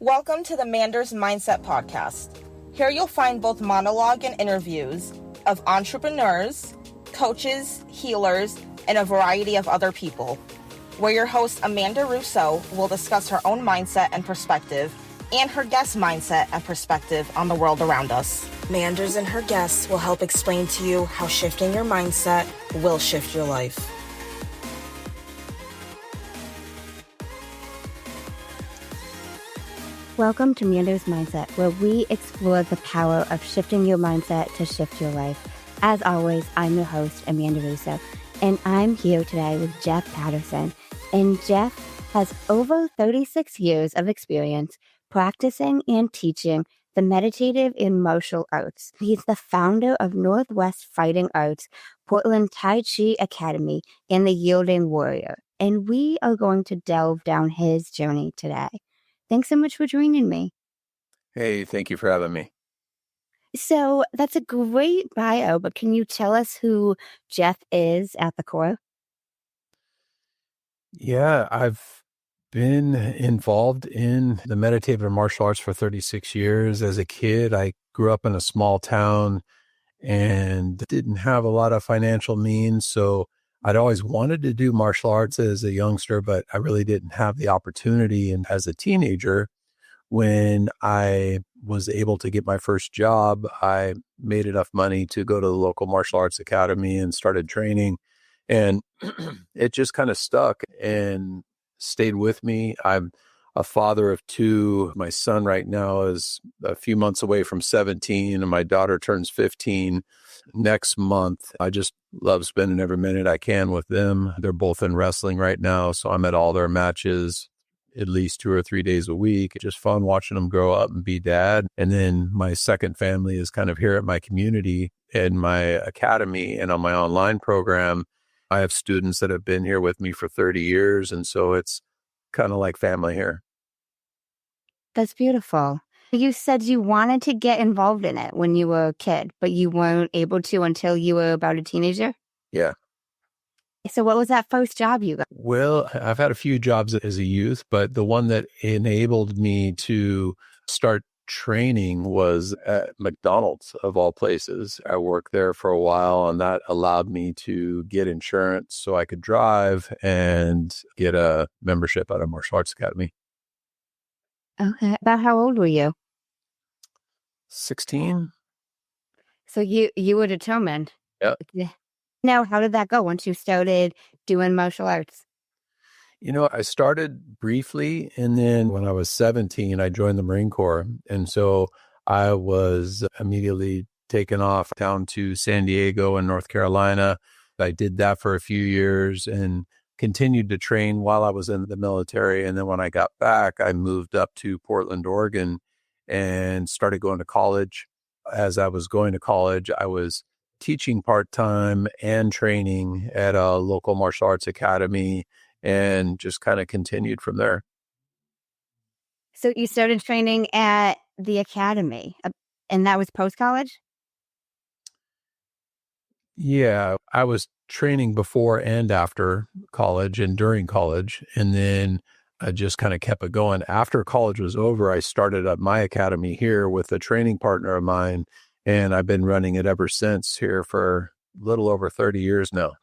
Welcome to the Manders Mindset podcast. Here you'll find both monologue and interviews of entrepreneurs, coaches, healers, and a variety of other people, where your host Amanda Russo will discuss her own mindset and perspective and her guest mindset and perspective on the world around us. Manders and her guests will help explain to you how shifting your mindset will shift your life. Welcome to Manders Mindset, where we explore the power of shifting your mindset to shift your life. As always, I'm your host, Amanda Russo, and I'm here today with Jeff Patterson. And Jeff has over 36 years of experience practicing and teaching the meditative and martial arts. He's the founder of Northwest Fighting Arts, Portland Tai Chi Academy, and the Yielding Warrior. And we are going to delve down his journey today. Thanks so much for joining me. Hey, thank you for having me. So that's a great bio, but can you tell us who Jeff is at the core? Yeah, I've been involved in the meditative and martial arts for 36 years. As a kid, I grew up in a small town and didn't have a lot of financial means. So I'd always wanted to do martial arts as a youngster, but I really didn't have the opportunity. And as a teenager, when I was able to get my first job, I made enough money to go to the local martial arts academy and started training. And it just kind of stuck and stayed with me. I'm a father of two. My son right now is a few months away from 17, and my daughter turns 15 next month. I just love spending every minute I can with them. They're both in wrestling right now, so I'm at all their matches at least 2 or 3 days a week. It's just fun watching them grow up and be dad. And then my second family is kind of here at my community in my academy and on my online program. I have students that have been here with me for 30 years. And so it's kind of like family here. That's beautiful. You said you wanted to get involved in it when you were a kid, but you weren't able to until you were about a teenager? Yeah. So what was that first job you got? Well, I've had a few jobs as a youth, but the one that enabled me to start training was at McDonald's, of all places. I worked there for a while, and that allowed me to get insurance so I could drive and get a membership at a martial arts academy. Okay. About how old were you? 16. So you were determined. Yeah. Now, how did that go once you started doing martial arts? You know, I started briefly, and then when I was 17, I joined the Marine Corps. And so I was immediately taken off down to San Diego and North Carolina. I did that for a few years and continued to train while I was in the military. And then when I got back, I moved up to Portland, Oregon, and started going to college. As I was going to college, I was teaching part-time and training at a local martial arts academy, and just kind of continued from there. So you started training at the academy, and that was post-college? Yeah, I was training before and after college and during college, and then I just kind of kept it going. After college was over, I started up my academy here with a training partner of mine, and I've been running it ever since here for a little over 30 years now.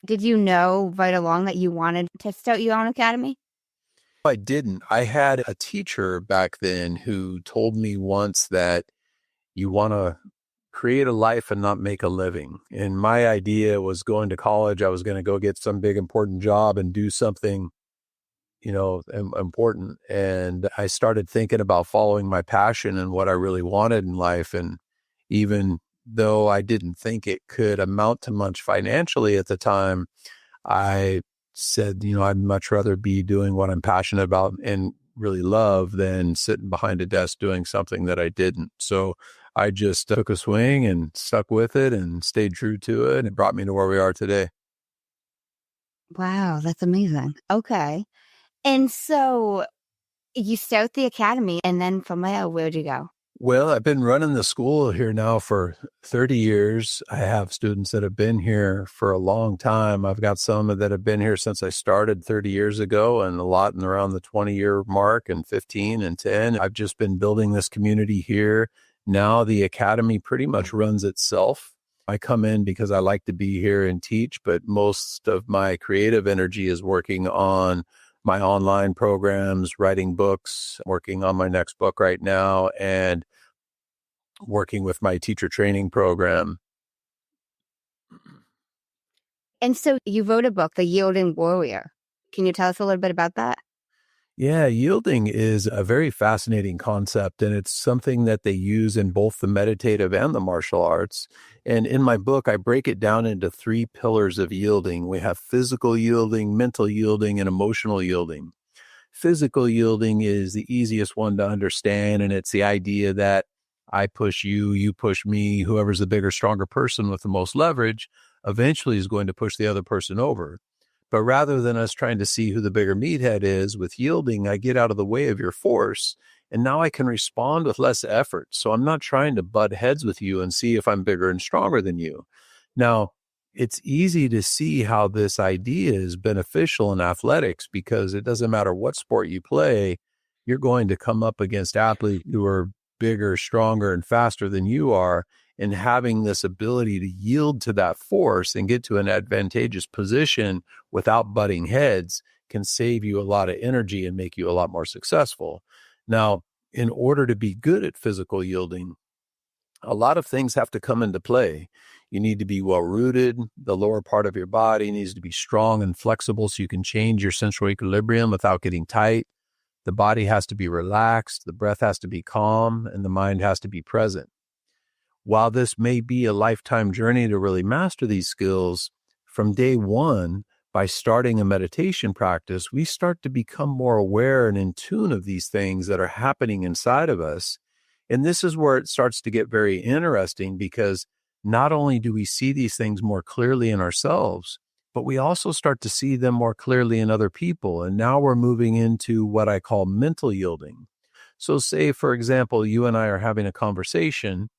Did you know right along that you wanted to start your own academy? I didn't. I had a teacher back then who told me once that you want to create a life and not make a living. And my idea was going to college. I was going to go get some big important job and do something, important. And I started thinking about following my passion and what I really wanted in life. And even though I didn't think it could amount to much financially at the time, I said, I'd much rather be doing what I'm passionate about and really love than sitting behind a desk doing something that I didn't. So I just took a swing and stuck with it and stayed true to it. And it brought me to where we are today. Wow, that's amazing. Okay. And so you start the academy, and then from there, where'd you go? Well, I've been running the school here now for 30 years. I have students that have been here for a long time. I've got some that have been here since I started 30 years ago, and a lot in around the 20-year mark, and 15 and 10. I've just been building this community here. Now the academy pretty much runs itself. I come in because I like to be here and teach, but most of my creative energy is working on my online programs, writing books, working on my next book right now, and working with my teacher training program. And so you wrote a book, The Yielding Warrior. Can you tell us a little bit about that? Yeah, yielding is a very fascinating concept, and it's something that they use in both the meditative and the martial arts. And in my book, I break it down into 3 pillars of yielding. We have physical yielding, mental yielding, and emotional yielding. Physical yielding is the easiest one to understand, and it's the idea that I push you, you push me, whoever's the bigger, stronger person with the most leverage eventually is going to push the other person over. But rather than us trying to see who the bigger meathead is, with yielding, I get out of the way of your force, and now I can respond with less effort. So I'm not trying to butt heads with you and see if I'm bigger and stronger than you. Now, it's easy to see how this idea is beneficial in athletics, because it doesn't matter what sport you play, you're going to come up against athletes who are bigger, stronger, and faster than you are. And having this ability to yield to that force and get to an advantageous position without butting heads can save you a lot of energy and make you a lot more successful. Now, in order to be good at physical yielding, a lot of things have to come into play. You need to be well rooted. The lower part of your body needs to be strong and flexible so you can change your central equilibrium without getting tight. The body has to be relaxed, the breath has to be calm, and the mind has to be present. While this may be a lifetime journey to really master these skills, from day one, by starting a meditation practice, we start to become more aware and in tune of these things that are happening inside of us. And this is where it starts to get very interesting, because not only do we see these things more clearly in ourselves, but we also start to see them more clearly in other people. And now we're moving into what I call mental yielding. So say, for example, you and I are having a conversation,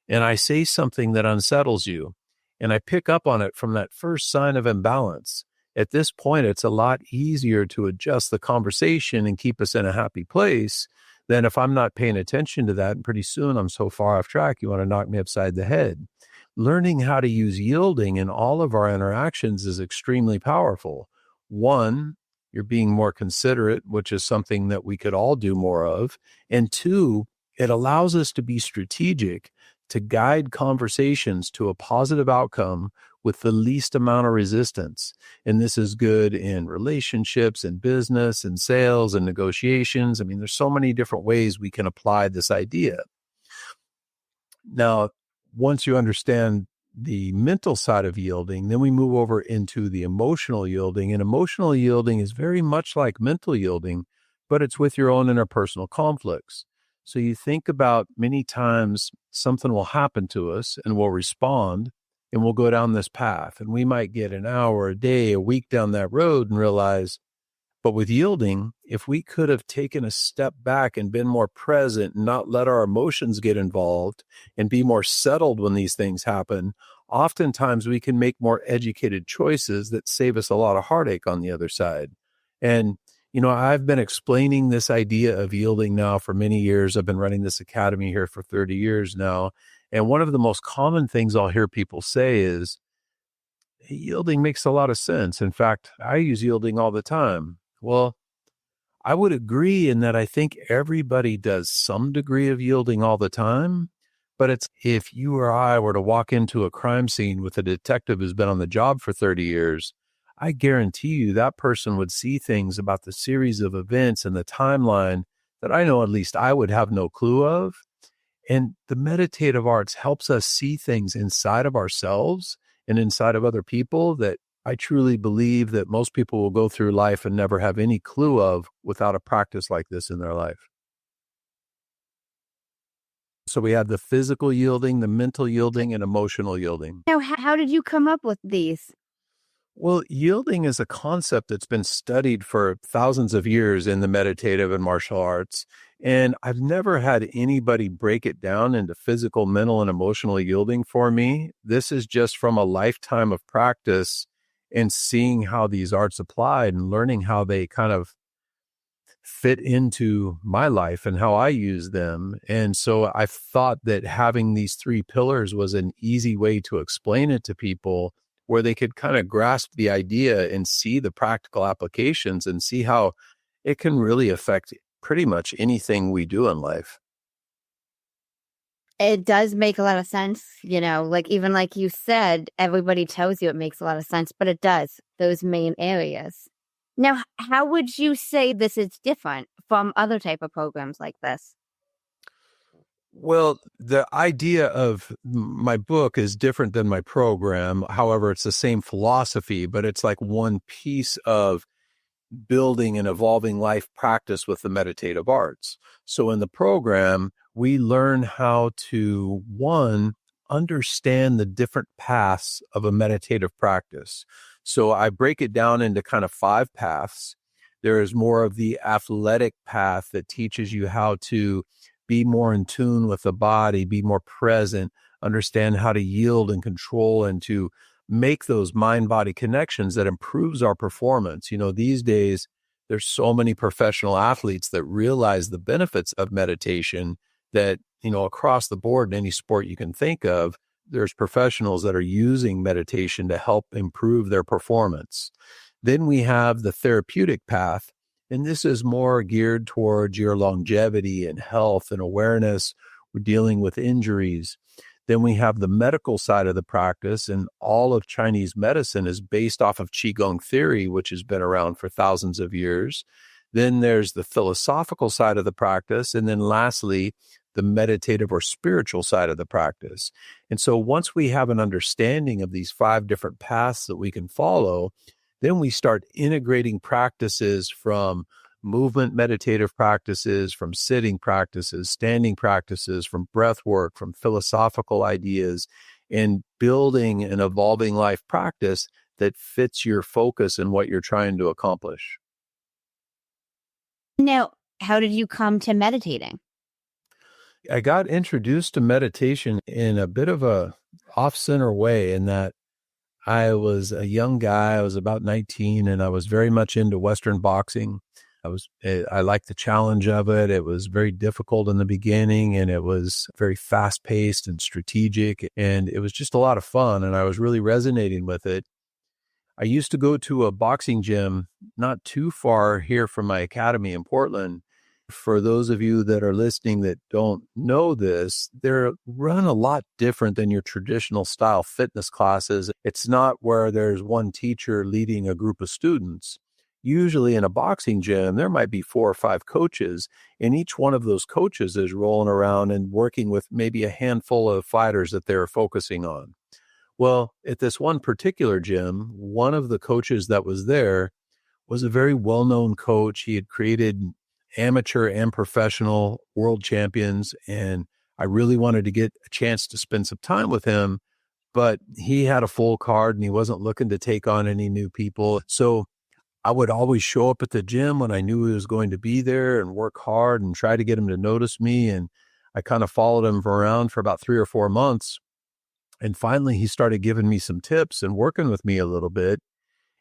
and I say something that unsettles you, and I pick up on it from that first sign of imbalance. At this point, it's a lot easier to adjust the conversation and keep us in a happy place than if I'm not paying attention to that. And pretty soon I'm so far off track, you want to knock me upside the head. Learning how to use yielding in all of our interactions is extremely powerful. One, you're being more considerate, which is something that we could all do more of. And two, it allows us to be strategic, to guide conversations to a positive outcome with the least amount of resistance. And this is good in relationships and business and sales and negotiations. I mean, there's so many different ways we can apply this idea. Now, once you understand the mental side of yielding, then we move over into the emotional yielding. And emotional yielding is very much like mental yielding, but it's with your own interpersonal conflicts. So you think about, many times something will happen to us and we'll respond and we'll go down this path, and we might get an hour, a day, a week down that road and realize, but with yielding, if we could have taken a step back and been more present and not let our emotions get involved and be more settled when these things happen, oftentimes we can make more educated choices that save us a lot of heartache on the other side. And I've been explaining this idea of yielding now for many years. I've been running this academy here for 30 years now. And one of the most common things I'll hear people say is, yielding makes a lot of sense. In fact, I use yielding all the time. Well, I would agree in that I think everybody does some degree of yielding all the time. But it's, if you or I were to walk into a crime scene with a detective who's been on the job for 30 years, I guarantee you that person would see things about the series of events and the timeline that I know at least I would have no clue of. And the meditative arts helps us see things inside of ourselves and inside of other people that I truly believe that most people will go through life and never have any clue of without a practice like this in their life. So we had the physical yielding, the mental yielding, and emotional yielding. Now, how did you come up with these? Well, yielding is a concept that's been studied for thousands of years in the meditative and martial arts. And I've never had anybody break it down into physical, mental, and emotional yielding for me. This is just from a lifetime of practice and seeing how these arts applied and learning how they kind of fit into my life and how I use them. And so I thought that having these three pillars was an easy way to explain it to people where they could kind of grasp the idea and see the practical applications and see how it can really affect pretty much anything we do in life. It does make a lot of sense, like even like you said, everybody tells you it makes a lot of sense, but it does, those main areas. Now, how would you say this is different from other type of programs like this? Well, the idea of my book is different than my program. However, it's the same philosophy, but it's like one piece of building an evolving life practice with the meditative arts. So in the program, we learn how to, one, understand the different paths of a meditative practice. So I break it down into kind of 5 paths. There is more of the athletic path that teaches you how to be more in tune with the body, be more present, understand how to yield and control and to make those mind-body connections that improves our performance. These days, there's so many professional athletes that realize the benefits of meditation that, across the board in any sport you can think of, there's professionals that are using meditation to help improve their performance. Then we have the therapeutic path, and this is more geared towards your longevity and health and awareness. We're dealing with injuries. Then we have the medical side of the practice, and all of Chinese medicine is based off of Qigong theory, which has been around for thousands of years. Then there's the philosophical side of the practice. And then lastly, the meditative or spiritual side of the practice. And so once we have an understanding of these 5 different paths that we can follow, then we start integrating practices from movement meditative practices, from sitting practices, standing practices, from breath work, from philosophical ideas, and building an evolving life practice that fits your focus and what you're trying to accomplish. Now, how did you come to meditating? I got introduced to meditation in a bit of a off-center way in that I was a young guy. I was about 19 and I was very much into Western boxing. I liked the challenge of it. It was very difficult in the beginning and it was very fast paced and strategic. And it was just a lot of fun. And I was really resonating with it. I used to go to a boxing gym not too far here from my academy in Portland. For those of you that are listening that don't know this, they're run a lot different than your traditional style fitness classes. It's not where there's one teacher leading a group of students. Usually in a boxing gym, there might be 4 or 5 coaches, and each one of those coaches is rolling around and working with maybe a handful of fighters that they're focusing on. Well, at this one particular gym, one of the coaches that was there was a very well-known coach. He had created amateur and professional world champions, and I really wanted to get a chance to spend some time with him, but he had a full card and he wasn't looking to take on any new people. So I would always show up at the gym when I knew he was going to be there and work hard and try to get him to notice me. And I kind of followed him around for about 3 or 4 months. And finally, he started giving me some tips and working with me a little bit.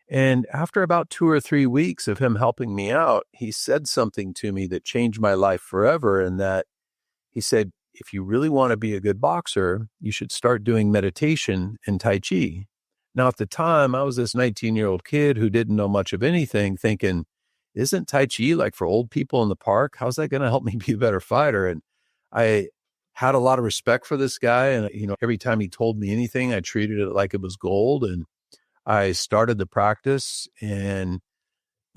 And after about 2 or 3 weeks of him helping me out, he said something to me that changed my life forever. And that he said, if you really want to be a good boxer, you should start doing meditation and Tai Chi. Now, at the time, I was this 19-year-old kid who didn't know much of anything, thinking, isn't Tai Chi like for old people in the park? How's that going to help me be a better fighter? And I had a lot of respect for this guy. And, every time he told me anything, I treated it like it was gold. And I started the practice, and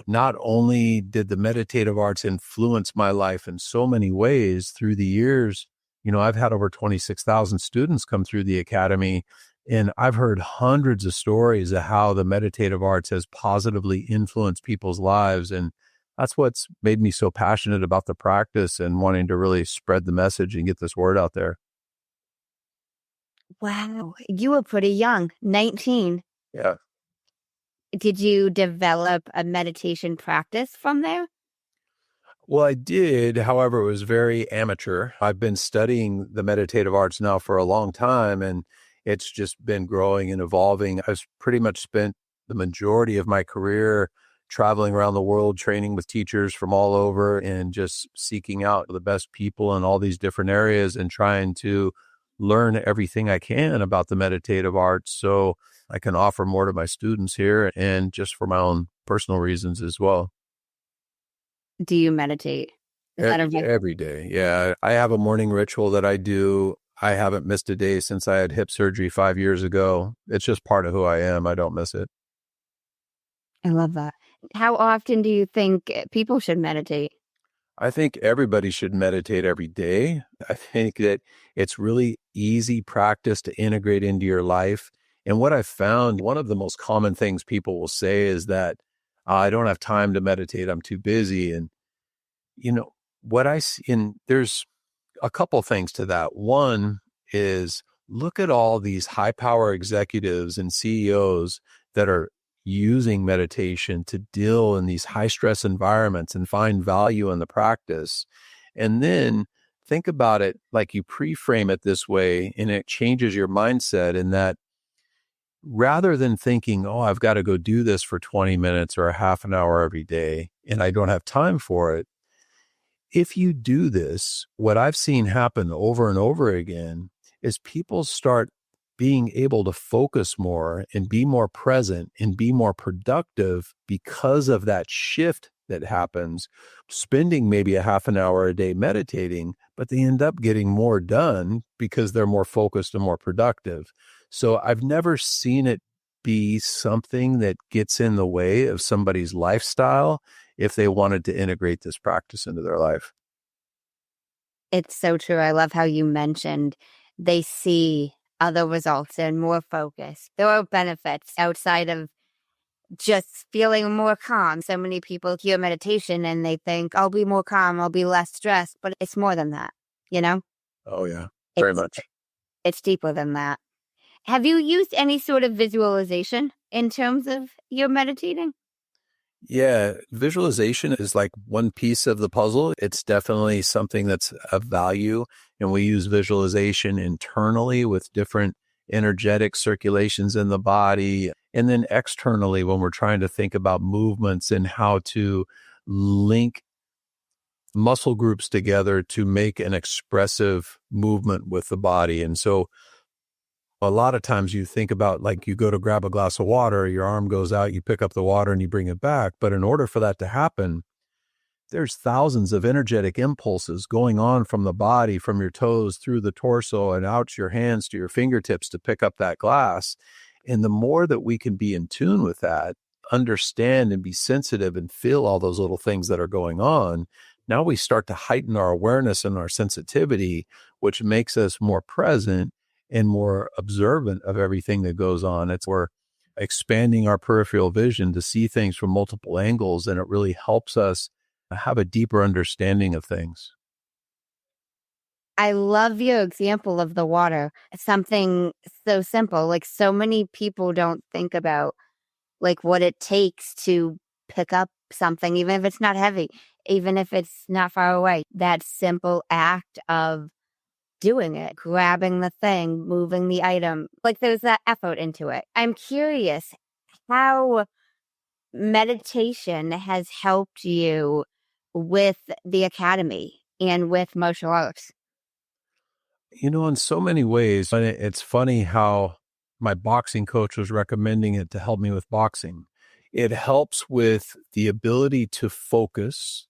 not only did the meditative arts influence my life in so many ways through the years, I've had over 26,000 students come through the academy, and I've heard hundreds of stories of how the meditative arts has positively influenced people's lives. And that's what's made me so passionate about the practice and wanting to really spread the message and get this word out there. Wow, you were pretty young, 19. Yeah. Did you develop a meditation practice from there? Well, I did. However, it was very amateur. I've been studying the meditative arts now for a long time, and it's just been growing and evolving. I've pretty much spent the majority of my career traveling around the world, training with teachers from all over and just seeking out the best people in all these different areas and trying to learn everything I can about the meditative arts so I can offer more to my students here and just for my own personal reasons as well. Do you meditate? Is that a Every day. Yeah. I have a morning ritual that I do. I haven't missed a day since I had hip surgery 5 years ago. It's just part of who I am. I don't miss it. I love that. How often do you think people should meditate? I think everybody should meditate every day. I think that it's really easy practice to integrate into your life. And what I've found, one of the most common things people will say is that I don't have time to meditate. I'm too busy. And, you know, what I see, and there's a couple things to that. One is look at all these high power executives and CEOs that are using meditation to deal in these high stress environments and find value in the practice. And then think about it like you pre-frame it this way, and it changes your mindset in that rather than thinking, oh, I've got to go do this for 20 minutes or a half an hour every day, and I don't have time for it. If you do this, what I've seen happen over and over again is people start being able to focus more and be more present and be more productive because of that shift that happens, spending maybe a half an hour a day meditating, but they end up getting more done because they're more focused and more productive. So I've never seen it be something that gets in the way of somebody's lifestyle if they wanted to integrate this practice into their life. It's so true. I love how you mentioned they see other results and more focus. There are benefits outside of just feeling more calm. So many people hear meditation and they think, I'll be more calm, I'll be less stressed, but it's more than that, you know? Oh, yeah, very It's, much. it's deeper than that. Have you used any sort of visualization in terms of your meditating? Yeah, visualization is like one piece of the puzzle. It's definitely something that's of value. And we use visualization internally with different energetic circulations in the body. And then externally, when we're trying to think about movements and how to link muscle groups together to make an expressive movement with the body. And so a lot of times you think about like you go to grab a glass of water, your arm goes out, you pick up the water and you bring it back. But in order for that to happen, there's thousands of energetic impulses going on from the body, from your toes through the torso and out your hands to your fingertips to pick up that glass. And the more that we can be in tune with that, understand and be sensitive and feel all those little things that are going on, now we start to heighten our awareness and our sensitivity, which makes us more present and more observant of everything that goes on. We're expanding our peripheral vision to see things from multiple angles, and it really helps us have a deeper understanding of things. I love your example of the water. Something so simple. Like so many people don't think about like what it takes to pick up something, even if it's not heavy, even if it's not far away. That simple act of doing it, grabbing the thing, moving the item, like there's that effort into it. I'm curious how meditation has helped you with the academy and with martial arts. You know, in so many ways, and it's funny how my boxing coach was recommending it to help me with boxing. It helps with the ability to focus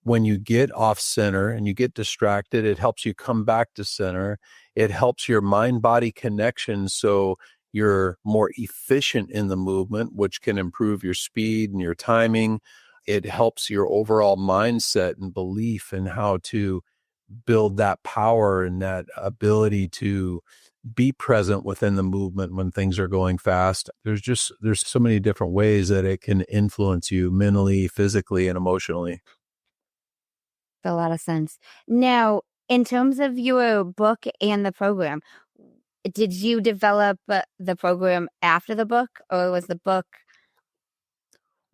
when you get off center and you get distracted. It helps you come back to center. It helps your mind-body connection so you're more efficient in the movement, which can improve your speed and your timing. It helps your overall mindset and belief in how to build that power and that ability to be present within the movement when things are going fast. There's so many different ways that it can influence you mentally, physically, and emotionally. A lot of sense. Now, in terms of your book and the program, did you develop the program after the book, or was the book?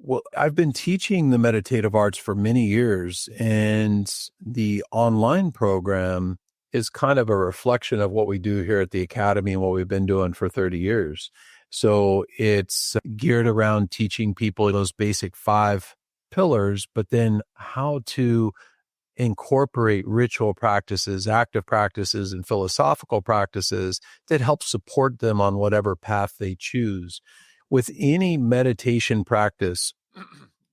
Well, I've been teaching the meditative arts for many years, and the online program is kind of a reflection of what we do here at the Academy and what we've been doing for 30 years. So it's geared around teaching people those basic 5 pillars, but then how to incorporate ritual practices, active practices, and philosophical practices that help support them on whatever path they choose. With any meditation practice,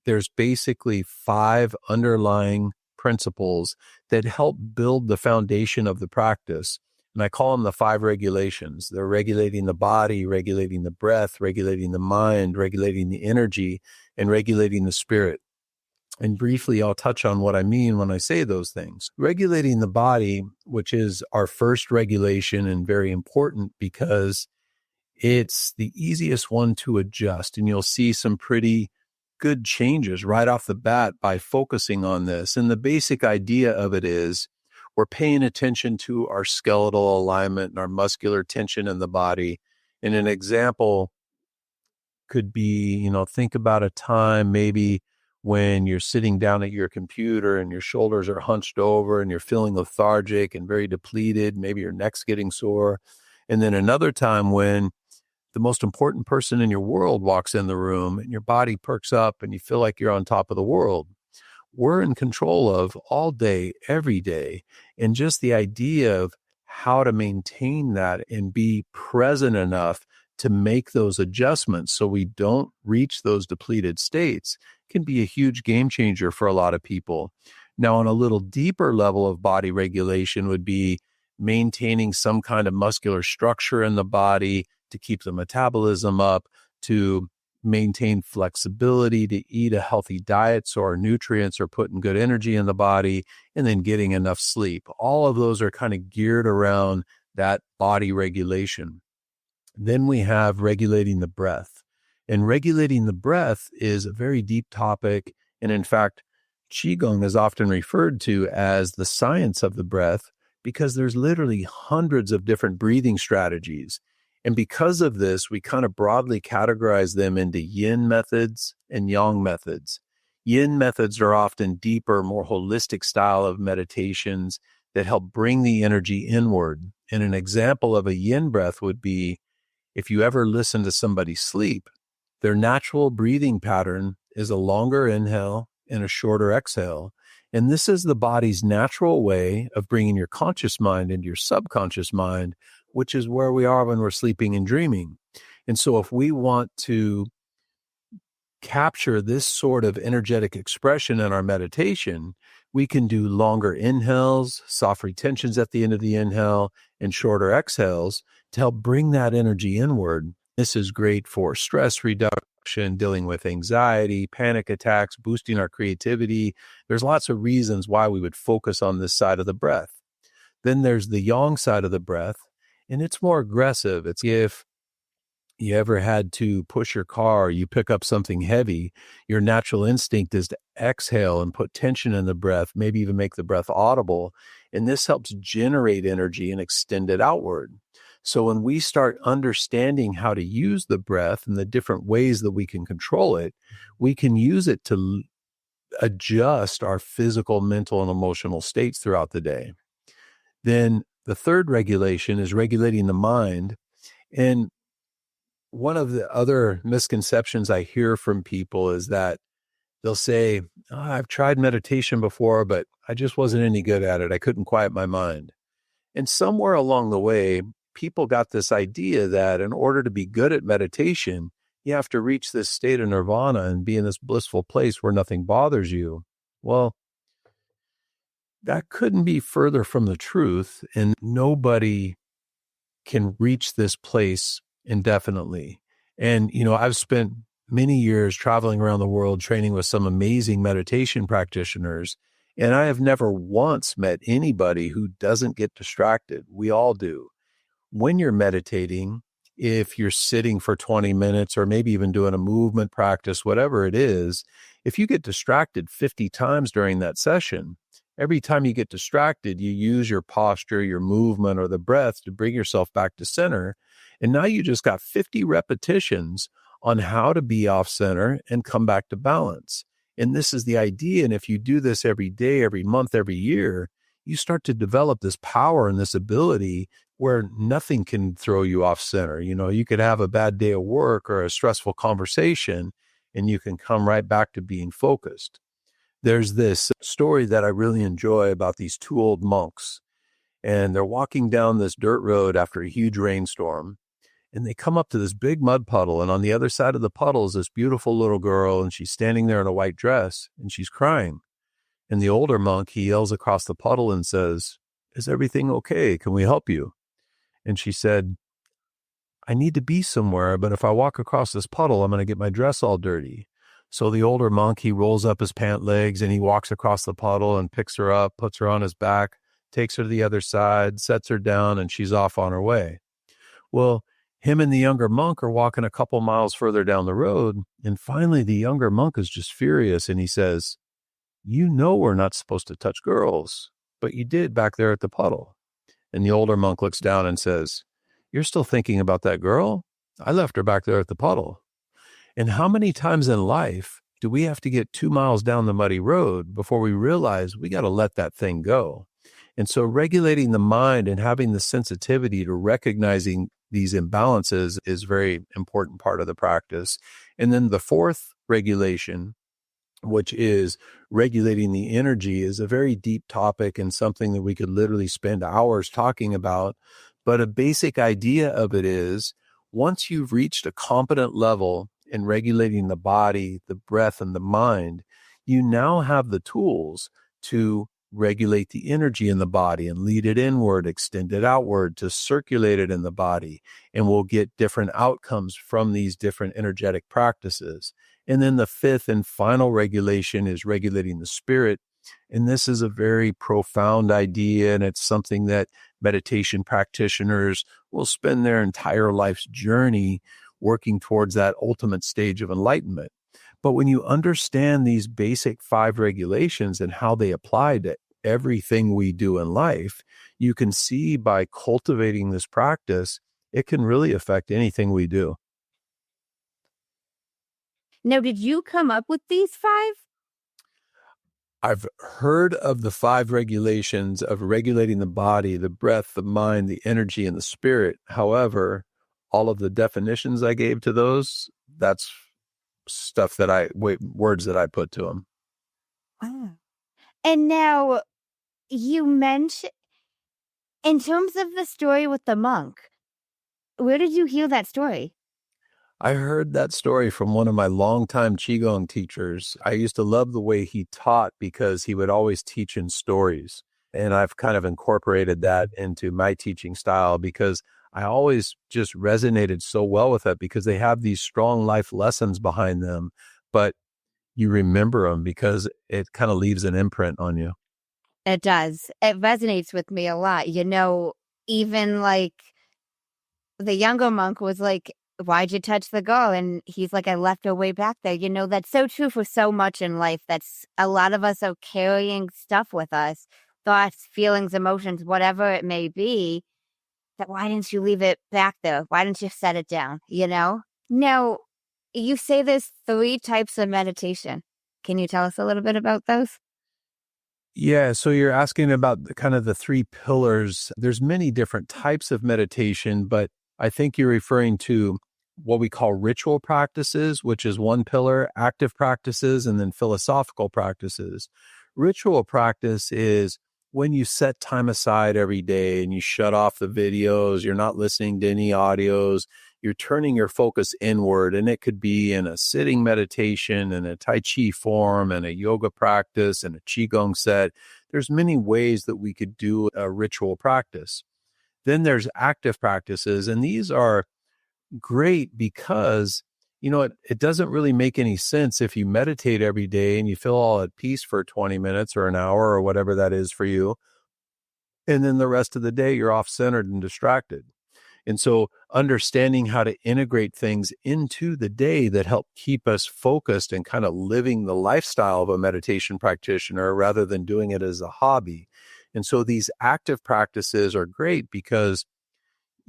there's basically 5 underlying principles that help build the foundation of the practice. And I call them the 5 regulations. They're regulating the body, regulating the breath, regulating the mind, regulating the energy, and regulating the spirit. And briefly, I'll touch on what I mean when I say those things. Regulating the body, which is our first regulation and very important because it's the easiest one to adjust. And you'll see some pretty good changes right off the bat by focusing on this. And the basic idea of it is we're paying attention to our skeletal alignment and our muscular tension in the body. And an example could be, think about a time maybe when you're sitting down at your computer and your shoulders are hunched over and you're feeling lethargic and very depleted. Maybe your neck's getting sore. And then another time when the most important person in your world walks in the room and your body perks up and you feel like you're on top of the world. We're in control of all day, every day. And just the idea of how to maintain that and be present enough to make those adjustments so we don't reach those depleted states can be a huge game changer for a lot of people. Now, on a little deeper level of body regulation would be maintaining some kind of muscular structure in the body to keep the metabolism up, to maintain flexibility, to eat a healthy diet so our nutrients are putting good energy in the body, and then getting enough sleep. All of those are kind of geared around that body regulation. Then we have regulating the breath. And regulating the breath is a very deep topic. And in fact, Qigong is often referred to as the science of the breath because there's literally hundreds of different breathing strategies. And because of this, we kind of broadly categorize them into yin methods and yang methods. Yin methods are often deeper, more holistic style of meditations that help bring the energy inward. And an example of a yin breath would be if you ever listen to somebody sleep, their natural breathing pattern is a longer inhale and a shorter exhale. And this is the body's natural way of bringing your conscious mind into your subconscious mind, which is where we are when we're sleeping and dreaming. And so if we want to capture this sort of energetic expression in our meditation, we can do longer inhales, soft retentions at the end of the inhale, and shorter exhales to help bring that energy inward. This is great for stress reduction, dealing with anxiety, panic attacks, boosting our creativity. There's lots of reasons why we would focus on this side of the breath. Then there's the yang side of the breath, and it's more aggressive. It's if you ever had to push your car, or you pick up something heavy, your natural instinct is to exhale and put tension in the breath, maybe even make the breath audible. And this helps generate energy and extend it outward. So when we start understanding how to use the breath and the different ways that we can control it, we can use it to adjust our physical, mental, and emotional states throughout the day. Then the third regulation is regulating the mind. And one of the other misconceptions I hear from people is that they'll say, I've tried meditation before, but I just wasn't any good at it. I couldn't quiet my mind. And somewhere along the way, people got this idea that in order to be good at meditation, you have to reach this state of nirvana and be in this blissful place where nothing bothers you. Well, that couldn't be further from the truth, and nobody can reach this place indefinitely. And, I've spent many years traveling around the world training with some amazing meditation practitioners, and I have never once met anybody who doesn't get distracted. We all do. When you're meditating, if you're sitting for 20 minutes or maybe even doing a movement practice, whatever it is, if you get distracted 50 times during that session, every time you get distracted, you use your posture, your movement, or the breath to bring yourself back to center. And now you just got 50 repetitions on how to be off center and come back to balance. And this is the idea. And if you do this every day, every month, every year, you start to develop this power and this ability where nothing can throw you off center. You could have a bad day of work or a stressful conversation, and you can come right back to being focused. There's this story that I really enjoy about these two old monks, and they're walking down this dirt road after a huge rainstorm, and they come up to this big mud puddle, and on the other side of the puddle is this beautiful little girl, and she's standing there in a white dress, and she's crying. And the older monk, he yells across the puddle and says, "Is everything okay? Can we help you?" And she said, "I need to be somewhere, but if I walk across this puddle, I'm going to get my dress all dirty." So the older monk, he rolls up his pant legs and he walks across the puddle and picks her up, puts her on his back, takes her to the other side, sets her down, and she's off on her way. Well, him and the younger monk are walking a couple miles further down the road, and finally the younger monk is just furious, and he says, we're not supposed to touch girls, but you did back there at the puddle." And the older monk looks down and says, "You're still thinking about that girl? I left her back there at the puddle." And how many times in life do we have to get 2 miles down the muddy road before we realize we got to let that thing go? And so regulating the mind and having the sensitivity to recognizing these imbalances is very important part of the practice. And then the fourth regulation, which is regulating the energy, is a very deep topic and something that we could literally spend hours talking about. But a basic idea of it is, once you've reached a competent level in regulating the body, the breath, and the mind, you now have the tools to regulate the energy in the body and lead it inward, extend it outward, to circulate it in the body. And we'll get different outcomes from these different energetic practices. And then the fifth and final regulation is regulating the spirit. And this is a very profound idea, and it's something that meditation practitioners will spend their entire life's journey working towards that ultimate stage of enlightenment. But when you understand these basic 5 regulations and how they apply to everything we do in life, you can see by cultivating this practice, it can really affect anything we do. Now, did you come up with these 5? I've heard of the 5 regulations of regulating the body, the breath, the mind, the energy, and the spirit. However, all of the definitions I gave to those, that's stuff that words that I put to them. Ah. And now you mentioned, in terms of the story with the monk, where did you hear that story? I heard that story from one of my longtime Qigong teachers. I used to love the way he taught because he would always teach in stories. And I've kind of incorporated that into my teaching style because I always just resonated so well with it, because they have these strong life lessons behind them, but you remember them because it kind of leaves an imprint on you. It does. It resonates with me a lot. Even like the younger monk was like, "Why'd you touch the girl?" And he's like, "I left her way back there." That's so true for so much in life. That's a lot of us are carrying stuff with us, thoughts, feelings, emotions, whatever it may be. That why didn't you leave it back there? Why didn't you set it down? Now, you say there's 3 types of meditation. Can you tell us a little bit about those? Yeah, so you're asking about kind of the 3 pillars. There's many different types of meditation, but I think you're referring to what we call ritual practices, which is one pillar, active practices, and then philosophical practices. Ritual practice is when you set time aside every day and you shut off the videos, you're not listening to any audios, you're turning your focus inward. And it could be in a sitting meditation, in a Tai Chi form, and a yoga practice, and a Qigong set. There's many ways that we could do a ritual practice. Then there's active practices, and these are great because, it doesn't really make any sense if you meditate every day and you feel all at peace for 20 minutes or an hour or whatever that is for you. And then the rest of the day, you're off-centered and distracted. And so understanding how to integrate things into the day that help keep us focused and kind of living the lifestyle of a meditation practitioner rather than doing it as a hobby. And so these active practices are great because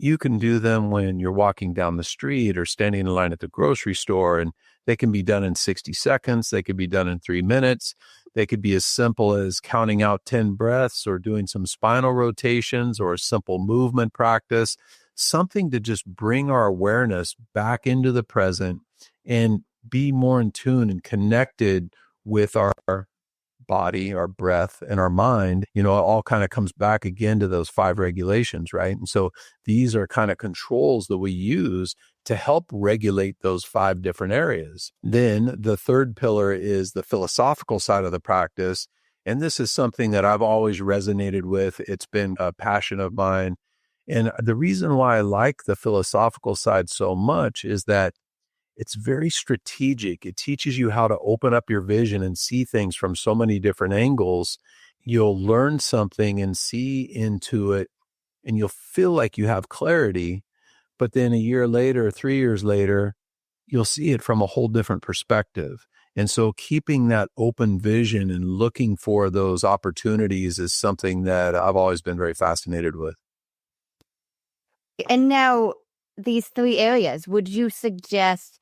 You can do them when you're walking down the street or standing in line at the grocery store, and they can be done in 60 seconds. They could be done in 3 minutes. They could be as simple as counting out 10 breaths or doing some spinal rotations or a simple movement practice, something to just bring our awareness back into the present and be more in tune and connected with our body, our breath, and our mind. It all kind of comes back again to those 5 regulations, right? And so these are kind of controls that we use to help regulate those 5 different areas. Then the third pillar is the philosophical side of the practice. And this is something that I've always resonated with. It's been a passion of mine. And the reason why I like the philosophical side so much is that it's very strategic. It teaches you how to open up your vision and see things from so many different angles. You'll learn something and see into it, and you'll feel like you have clarity. But then a year later, 3 years later, you'll see it from a whole different perspective. And so keeping that open vision and looking for those opportunities is something that I've always been very fascinated with. And now, these 3 areas, would you suggest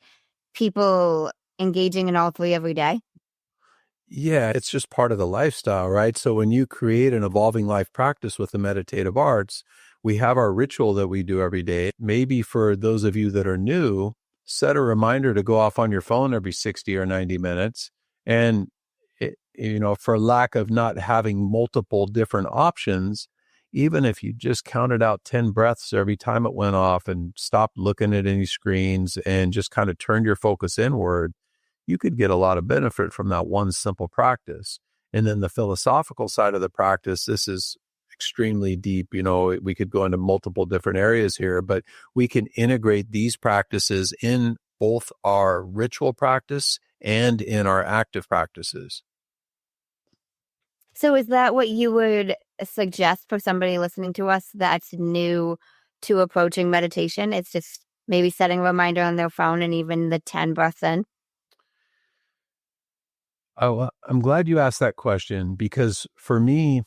people engaging in all 3 every day? Yeah, it's just part of the lifestyle, right? So when you create an evolving life practice with the meditative arts, we have our ritual that we do every day. Maybe for those of you that are new, set a reminder to go off on your phone every 60 or 90 minutes. And, for lack of not having multiple different options, even if you just counted out 10 breaths every time it went off and stopped looking at any screens and just kind of turned your focus inward, you could get a lot of benefit from that one simple practice. And then the philosophical side of the practice, this is extremely deep. We could go into multiple different areas here, but we can integrate these practices in both our ritual practice and in our active practices. So is that what you would suggest for somebody listening to us that's new to approaching meditation? It's just maybe setting a reminder on their phone and even the 10 breaths in? Oh, I'm glad you asked that question, because for me,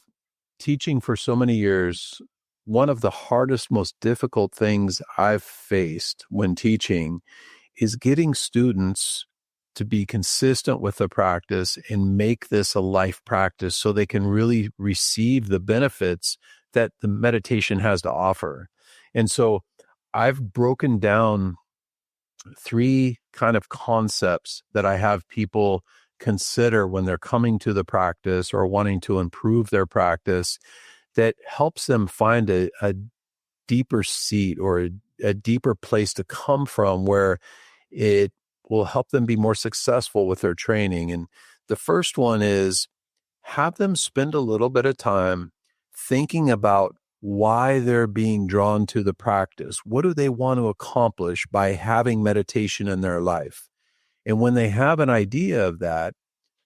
teaching for so many years, one of the hardest, most difficult things I've faced when teaching is getting students to be consistent with the practice and make this a life practice so they can really receive the benefits that the meditation has to offer. And so I've broken down 3 kind of concepts that I have people consider when they're coming to the practice or wanting to improve their practice, that helps them find a deeper seat or a deeper place to come from where it will help them be more successful with their training. And the first one is have them spend a little bit of time thinking about why they're being drawn to the practice. What do they want to accomplish by having meditation in their life? And when they have an idea of that,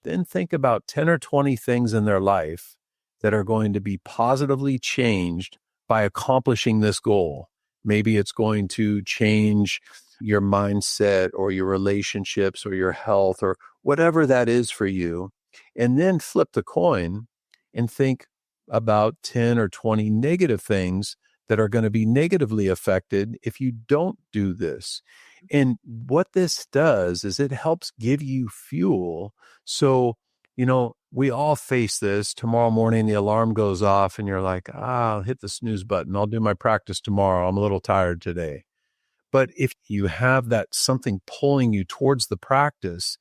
then think about 10 or 20 things in their life that are going to be positively changed by accomplishing this goal. Maybe it's going to change your mindset or your relationships or your health or whatever that is for you. And then flip the coin and think about 10 or 20 negative things that are going to be negatively affected if you don't do this. And what this does is it helps give you fuel. So, we all face this. Tomorrow morning, the alarm goes off and you're like, I'll hit the snooze button. I'll do my practice tomorrow. I'm a little tired today. But if you have that something pulling you towards the practice,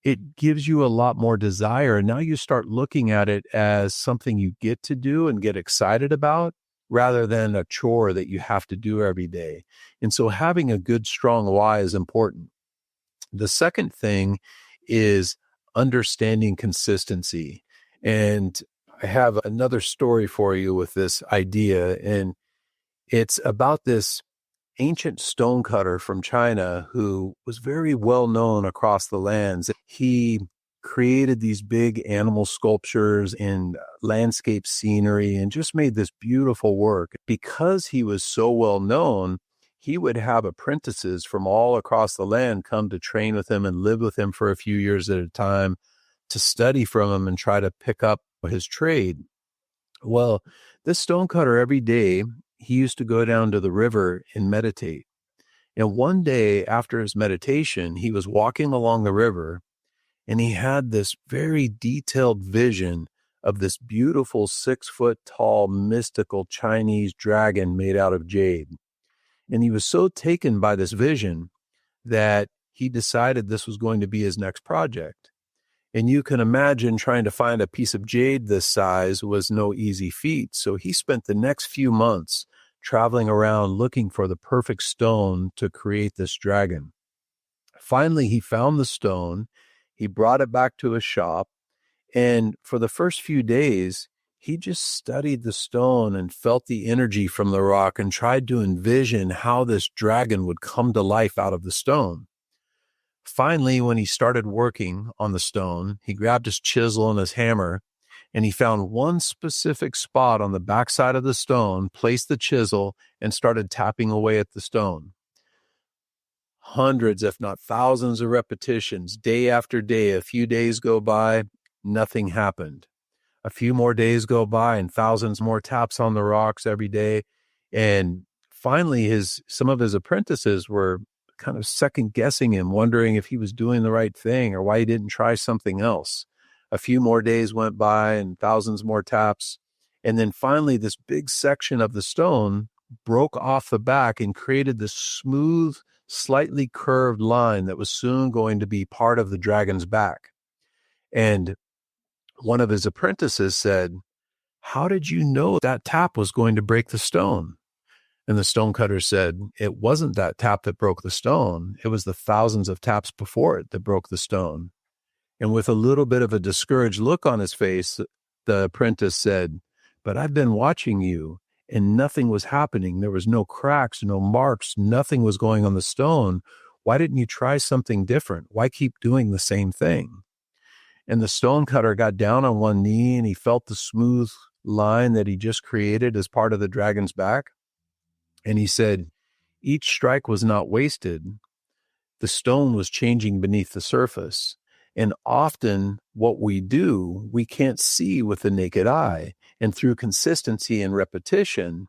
it gives you a lot more desire. And now you start looking at it as something you get to do and get excited about, rather than a chore that you have to do every day. And so having a good, strong why is important. The second thing is understanding consistency. And I have another story for you with this idea. And it's about this ancient stonecutter from China who was very well known across the lands. He created these big animal sculptures and landscape scenery and just made this beautiful work. Because he was so well known, he would have apprentices from all across the land come to train with him and live with him for a few years at a time to study from him and try to pick up his trade. Well, this stonecutter every day, he used to go down to the river and meditate. And one day after his meditation, he was walking along the river and he had this very detailed vision of this beautiful 6-foot tall mystical Chinese dragon made out of jade. And he was so taken by this vision that he decided this was going to be his next project. And you can imagine trying to find a piece of jade this size was no easy feat. So he spent the next few months traveling around looking for the perfect stone to create this dragon. Finally, he found the stone. He brought it back to his shop. And for the first few days, he just studied the stone and felt the energy from the rock and tried to envision how this dragon would come to life out of the stone. Finally, when he started working on the stone, he grabbed his chisel and his hammer, and he found one specific spot on the backside of the stone, placed the chisel, and started tapping away at the stone. Hundreds, if not thousands of repetitions, day after day. A few days go by, nothing happened. A few more days go by and thousands more taps on the rocks every day. And finally, some of his apprentices were kind of second guessing him, wondering if he was doing the right thing or why he didn't try something else. A few more days went by and thousands more taps. And then finally, this big section of the stone broke off the back and created this smooth, slightly curved line that was soon going to be part of the dragon's back. And one of his apprentices said, "How did you know that tap was going to break the stone?" And the stonecutter said, "It wasn't that tap that broke the stone. It was the thousands of taps before it that broke the stone." And with a little bit of a discouraged look on his face, the apprentice said, "But I've been watching you and nothing was happening. There was no cracks, no marks, nothing was going on the stone. Why didn't you try something different? Why keep doing the same thing?" And the stonecutter got down on one knee and he felt the smooth line that he just created as part of the dragon's back. And he said, each strike was not wasted. The stone was changing beneath the surface. And often what we do, we can't see with the naked eye. And through consistency and repetition,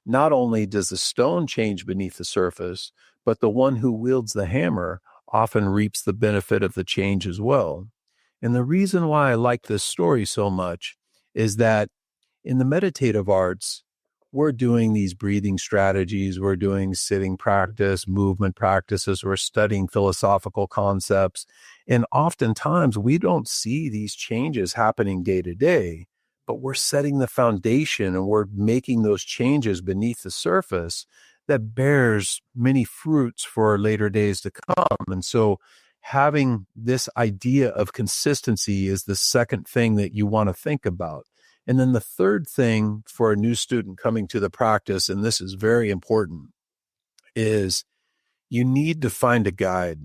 not only does the stone change beneath the surface, but the one who wields the hammer often reaps the benefit of the change as well. And the reason why I like this story so much is that in the meditative arts, we're doing these breathing strategies, we're doing sitting practice, movement practices, we're studying philosophical concepts. And oftentimes we don't see these changes happening day to day, but we're setting the foundation and we're making those changes beneath the surface that bears many fruits for later days to come. And so having this idea of consistency is the second thing that you want to think about. And then the third thing for a new student coming to the practice, and this is very important, is you need to find a guide.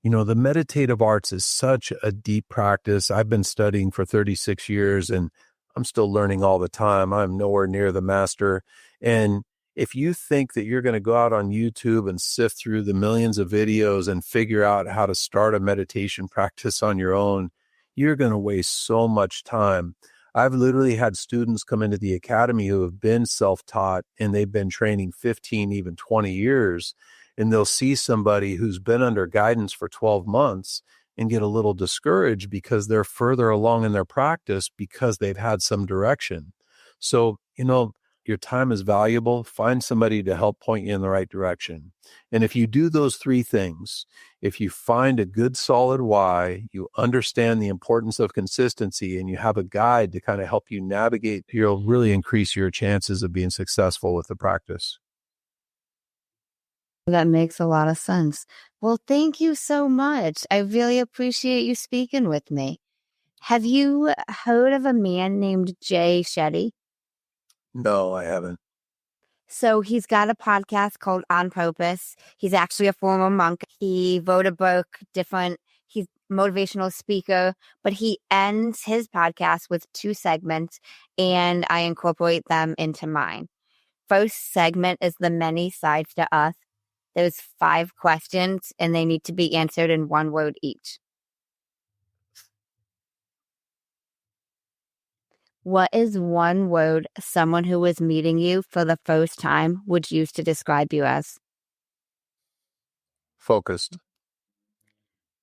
You know, the meditative arts is such a deep practice. I've been studying for 36 years and I'm still learning all the time. I'm nowhere near the master. And if you think that you're going to go out on YouTube and sift through the millions of videos and figure out how to start a meditation practice on your own, you're going to waste so much time. I've literally had students come into the academy who have been self-taught and they've been training 15, even 20 years. And they'll see somebody who's been under guidance for 12 months and get a little discouraged because they're further along in their practice because they've had some direction. So, you know, your time is valuable. Find somebody to help point you in the right direction. And if you do those three things, if you find a good solid why, you understand the importance of consistency, and you have a guide to kind of help you navigate, you'll really increase your chances of being successful with the practice. That makes a lot of sense. Well, thank you so much. I really appreciate you speaking with me. Have you heard of a man named Jay Shetty? No, I haven't. So he's got a podcast called On Purpose. He's actually a former monk. He wrote a book, he's a motivational speaker, but he ends his podcast with 2 segments, and I incorporate them into mine. First segment is the many sides to us. There's 5 questions, and they need to be answered in 1 word each. What is one word someone who is meeting you for the first time would use to describe you as? Focused.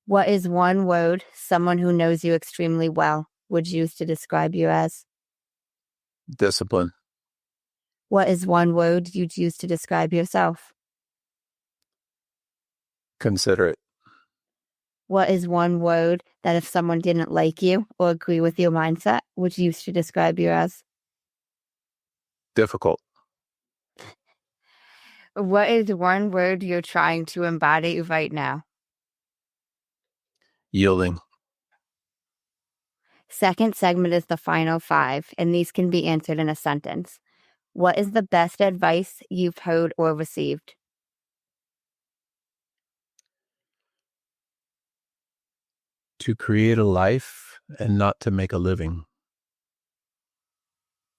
What is one word someone who knows you extremely well would use to describe you as? Discipline. What is one word you'd use to describe yourself? Considerate. What is one word that if someone didn't like you or agree with your mindset would use to describe you as? Difficult. What is one word you're trying to embody right now? Yielding. Second segment is the final 5, and these can be answered in a sentence. What is the best advice you've heard or received? To create a life and not to make a living.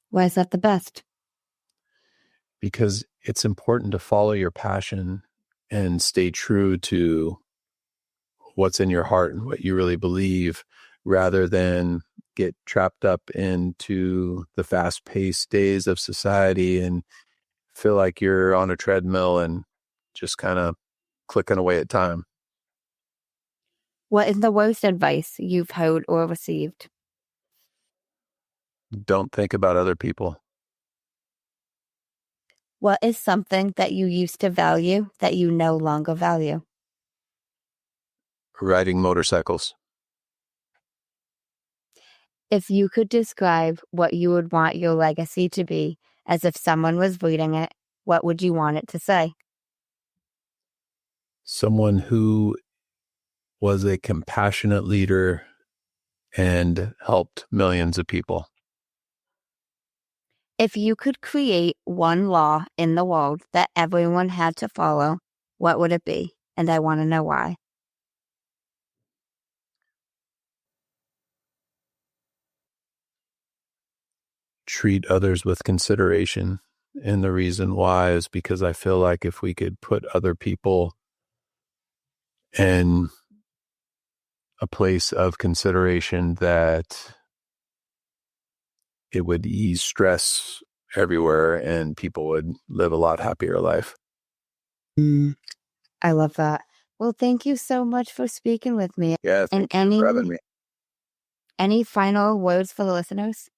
Why is that the best? Because it's important to follow your passion and stay true to what's in your heart and what you really believe, rather than get trapped up into the fast-paced days of society and feel like you're on a treadmill and just kind of clicking away at time. What is the worst advice you've heard or received? Don't think about other people. What is something that you used to value that you no longer value? Riding motorcycles. If you could describe what you would want your legacy to be as if someone was reading it, what would you want it to say? Someone who was a compassionate leader and helped millions of people. If you could create one law in the world that everyone had to follow, what would it be? And I want to know why. Treat others with consideration. And the reason why is because I feel like if we could put other people in a place of consideration, that it would ease stress everywhere and people would live a lot happier life. I love that. Well, thank you so much for speaking with me. Yeah, And thank you for having me. any final words for the listeners?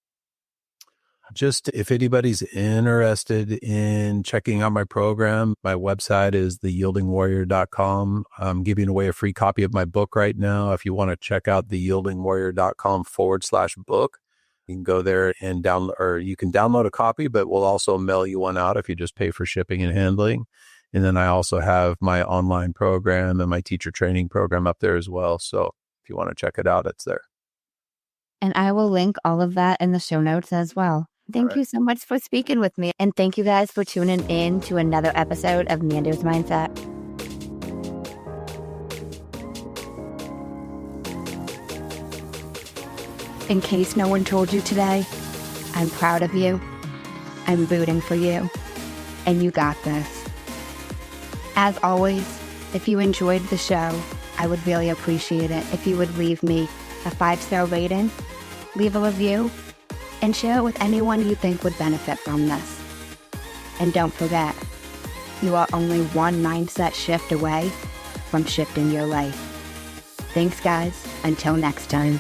Just if anybody's interested in checking out my program, my website is theyieldingwarrior.com. I'm giving away a free copy of my book right now. If you want to check out theyieldingwarrior.com/book, you can go there and download, or you can download a copy, but we'll also mail you one out if you just pay for shipping and handling. And then I also have my online program and my teacher training program up there as well. So if you want to check it out, it's there. And I will link all of that in the show notes as well. Thank you so much for speaking with me. And thank you guys for tuning in to another episode of Manders Mindset. In case no one told you today, I'm proud of you. I'm rooting for you. And you got this. As always, if you enjoyed the show, I would really appreciate it if you would leave me a 5-star rating, leave a review, and share it with anyone you think would benefit from this. And don't forget, you are only one mindset shift away from shifting your life. Thanks, guys. Until next time.